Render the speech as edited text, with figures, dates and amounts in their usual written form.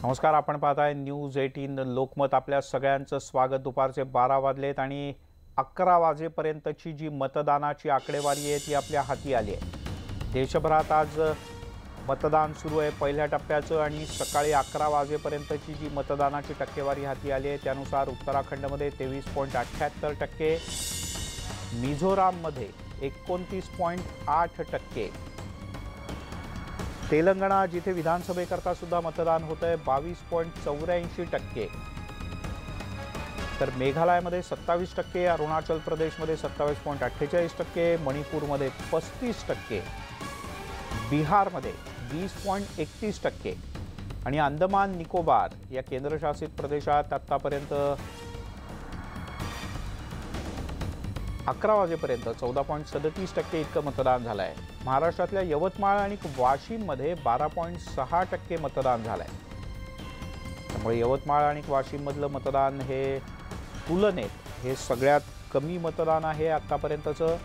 नमस्कार, आपण पाहताय न्यूज 18 लोकमत। आपल्या सगळ्यांचं स्वागत। दुपारचे 12 वाजलेत आणि 11 वाजेपर्यंतची जी मतदानाची आकडेवारी आहे ती आपल्या हाती आली आहे। देशभरात आज मतदान सुरू आहे पहिल्या टप्प्याचं आणि सकाळी 11 वाजेपर्यंतची जी मतदानाची टक्केवारी हाती आली आहे त्यानुसार उत्तराखंडमध्ये 23.78%, मिझोराममध्ये 29.8%, तेलंगणा जिथे विधानसभेकरता सुद्धा मतदान होत आहे 22.84%, तर मेघालयमध्ये 27%, अरुणाचल प्रदेशमध्ये 27.48%, मणिपूरमध्ये 35%, बिहारमध्ये 20.31% आणि अंदमान निकोबार या केंद्रशासित प्रदेशात आतापर्यंत 11 वाजेपर्यंत 14.37% इतकं मतदान झालं आहे। महाराष्ट्रातल्या यवतमाळ आणि वाशिममध्ये 12.6% मतदान झालं आहे। त्यामुळे यवतमाळ आणि वाशिममधलं मतदान हे तुलनेत हे सगळ्यात कमी मतदान आहे आतापर्यंतचं।